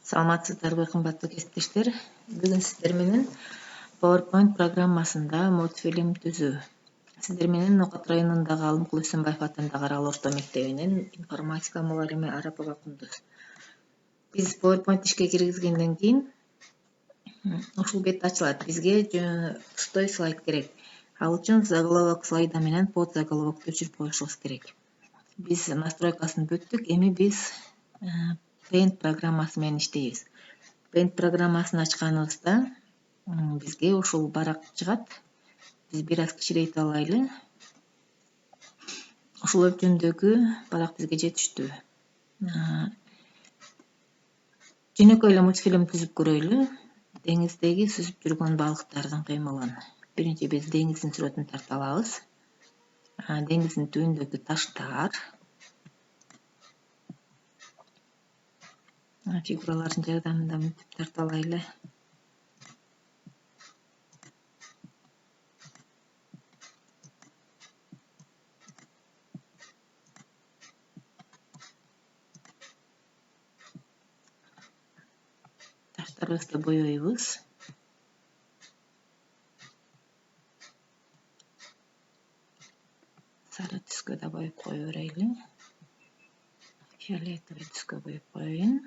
Саламатсыздарбы, кымбаттуу кесиптештер. Бүгүн сиздер менен PowerPoint программасында мультфильм түзүү. Сиздер менен Нокат районундагы Алымкул Өсөнбаев атындагы арал орто мектебинин информатика мугалими Арапова Кундуз. Биз PowerPoint ишке киргизгенден кийин ушул бет ачылат. Бизге пустой слайд керек. Ал үчүн заголовок слайда менен под заголовокту өчүрүп коюшубуз керек. Биз настройкасын бүттүк. Эми биз Paint программасы менен иштейбиз. Paint программасын ачканыбызда бизге ушул барак чыгат. Биз бир аз кичирейтип алайлы. Ушул өлчөмдөгү барак бизге жетиштүү. Жөнөкөй эле мультфильм түзүп көрөйлү. Деңиздеги сүзүп жүргөн балыктардын кыймылын. Биринчи биз деңиздин сүрөтүн тарта алабыз. Деңиздин түбүндөгү таштар, фигуралардын жардамында мынтип тарта алайлы. Таштарыбызды боёйбуз. Сары түскө да боеп кое берели. Фиолетовый түскө боеп коеюн.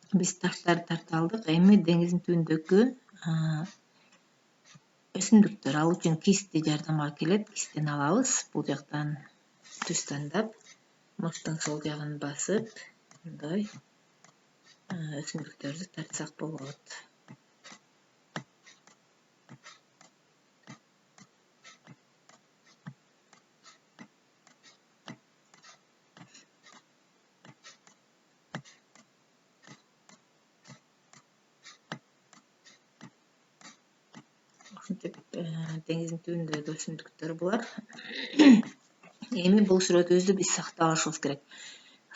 Биз таштарды тарта алдык. Эми деңиздин түбүндөгү өсүмдүктөр, ал үчүн кисти жардамга келет. Кистени алабыз. Бул жактан түз тандап, муштун сол жагын басып, мындай өсүмдүктөрдү тартсак болот. Ушинтип деңиздин түбүндөгү өсүмдүктөр булар. Эми бул сүрөтүбүздү биз сактап алышыбыз керек.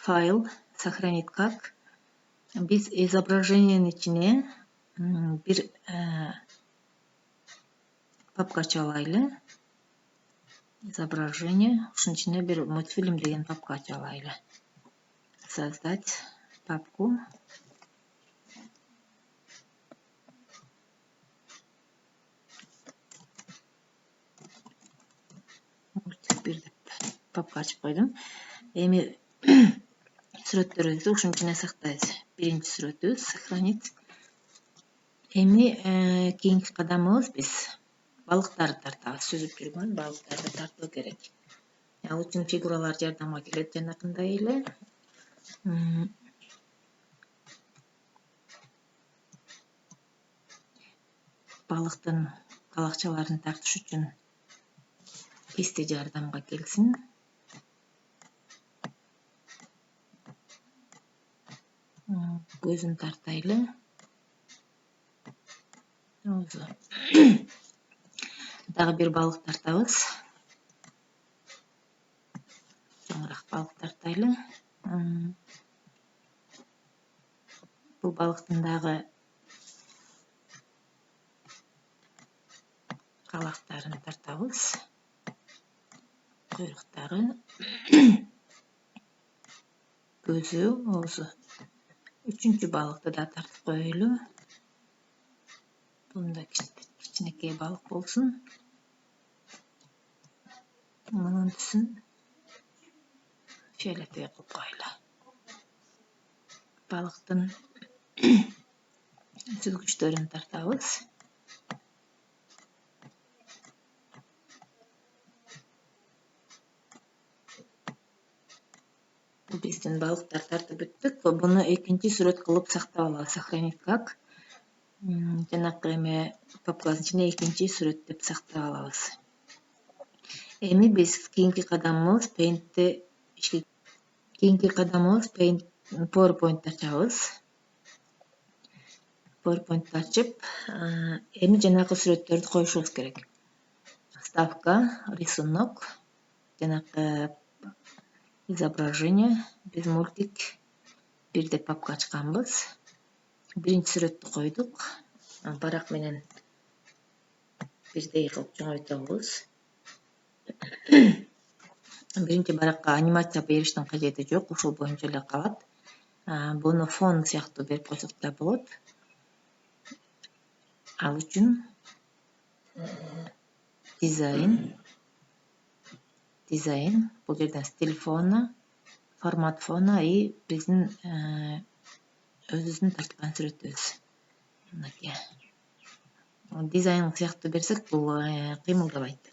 Файл, сохранить как. Биз изображениянын ичине бир папка ачып алайлы. Изображение. Ушунун ичине бир мультфильм деген папка ачып алайлы. Создать папку. Мультфильм деп папка ачып койдум. Эми сүрөттөрүбүздү ушунун ичине сактайбыз. Биринчи сүрөтүбүз сохранить. Эми кийинки кадамыбыз биз балыктарды тартабыз. Сүзүп жүргөн балыктарды тартуу керек. Ал үчүн фигуралар жардамга келет жанакындай эле. Балыктын калакчаларын тартыш үчүн кисти жардамга келсин. Көзүн тартайлы. Дагы бир балык тартабыз. Чоңураак балык тартайлы. Бул балыктын дагы калактарын тартабыз. Куйруктары, көзү, оозу. Үчүнчү балыкты да тартып коелу. Бунда кичинекей балык болсун. Мунун түсүн фиолетовый кылып коелу. Балыктын сүзгүчтөрүн тартабыз. Биздин балыктар тартып бүттүк. Буну экинчи сүрөт кылып сактап алабыз. Сохранить как. Жанакы эме папканын ичине экинчи сүрөт деп сактап алабыз. Эми биз кийинки кадамыбыз PowerPoint ачабыз. PowerPoint ачып, эми жанакы сүрөттөрдү коюшубуз керек. Вставка, рисунок, жанакы изображение. Биз мультик бир деп папка ачканбыз. Биринчи сүрөттү койдук. Барак менен бирдей кылып чоңойтобуз. биринчи баракка анимация бериштин кажети жок, ушул боюнча эле калат. Буну фон сыяктуу берип койсок да болот. Ал үчүн дизайн бул жерден стиль фона, формат фона и биздин өзүбүздүн тарткан сүрөтүбүз. Мынакей. Дизайн сыяктуу берсек, бул кыймылдабайт.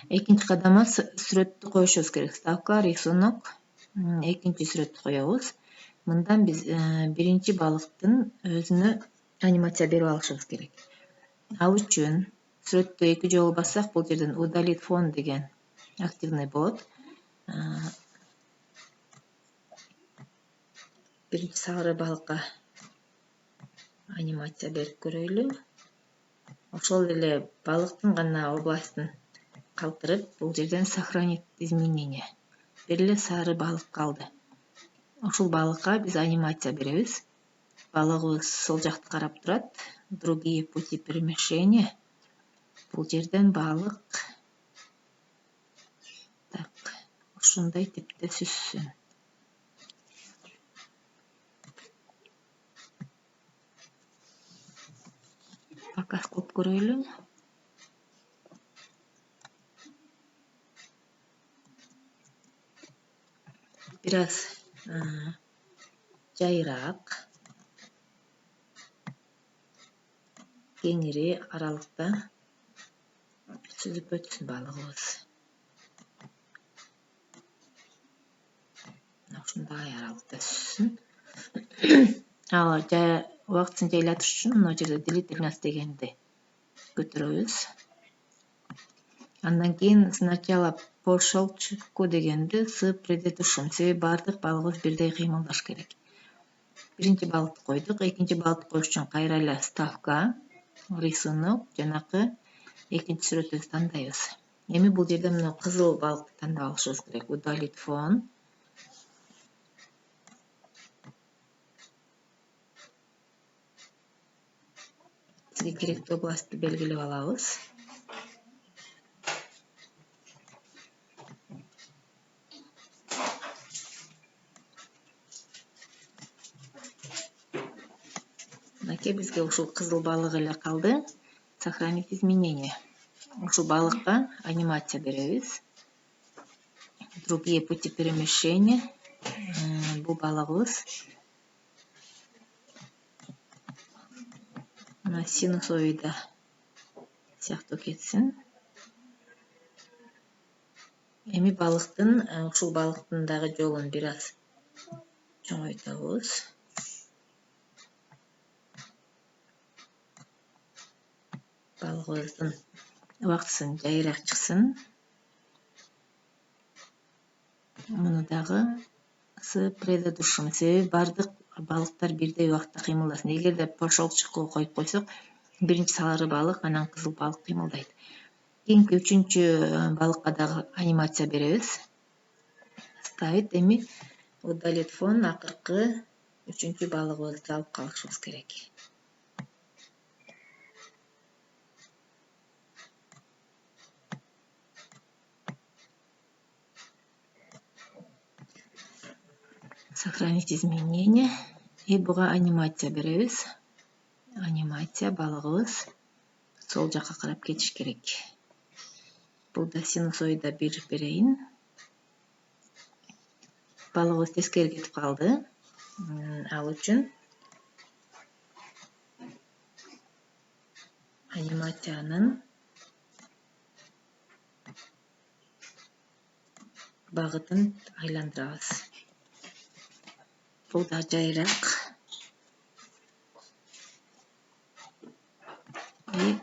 Экинчи кадамы сүрөттү коюшубуз керек. Ставка, рисунок. Экинчи сүрөттү коебуз. Мындан биз биринчи балыктын өзүнө анимация берип алышыбыз керек. Ал үчүн сүрөттү 2 жолу бассак, бул жерден удалить фон деген активный болот. Биринчи сары балыкка анимация берип көрөлү. Ошол эле балыктын гана областын калтырып, бул жерден сохранить изменения. Бир эле сары балык калды. Ушул балыкка биз анимация беребиз. Балыгыбыз сол жакты карап турат. Другие пути перемещения. Бул жерден балык ушундай типте сүзсүн. Показ кылып көрөлү. Бир аз жайыраак, кеңири аралыкта сүзүп өтсүн балыгыбыз. Ушундай аралыкта сүзсүн. Ал убактысын жайлатыш үчүн мына жерде длительность дегенди көтөрөбүз. Андан кийин сначала по щелчку дегенди с предыдущим. Себеби баардык балыгыбыз бирдей кыймылдаш керек. Биринчи балыкты койдук. Экинчи балыкты коюш үчүн кайра эле ставка, рисунок, жанакы экинчи сүрөтүбүздү тандайбыз. Эми бул жерде мына кызыл балыкты тандап алышыбыз керек. Удалить фон. Бизге керектүү областты белгилеп алабыз. Мынакей бизге ушул кызыл балык эле калды. Сохранить изменения. Ушул балыкка анимация беребиз. Другие пути перемещения. Бул балыгыбыз синусоида сыяктуу кетсин. Эми ушул балыктын дагы жолун бир аз чоңойтобуз. Балыгыбыздын убактысын жайыраак чыксын. Муну дагы с предыдущим. Себеби баардык балыктар бирдей убакытта кыймылдасын. Эгерде по щелчку коюп койсок, биринчи сары балык, анан кызыл балык кыймылдайт. Кийинки үчүнчү балыкка дагы анимация беребиз. Ставить. Эми удалить фон, акыркы үчүнчү балыгыбызды алып калышыбыз керек. Сохранить изменения. И буга анимация беребиз. Анимация, балыгыбыз сол жакка карап кетиш керек. Бул да синусоида бир берейин. Балыгыбыз тескери кетип калды. Ал үчүн анимациянын багытын айландырабыз. Бул да жайыраак. И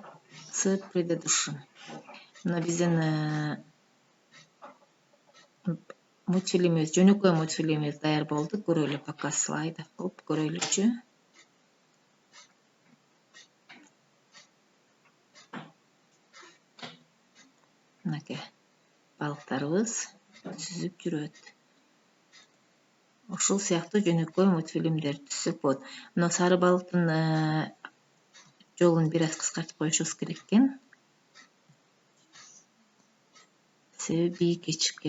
с предыдущим. Мына биздин мультфильмибиз, жөнөкөй мультфильмибиз даяр болду. Көрөлү, показ слайдов кылып көрөлүчү. Мынакей балыктарыбыз сүзүп жүрөт. Ушул сыяктуу жөнөкөй мультфильмдер түзсөк болот. Мына сары балыктын жолун бир аз кыскартып коюшубуз керек экен. себеби бийикке чыгып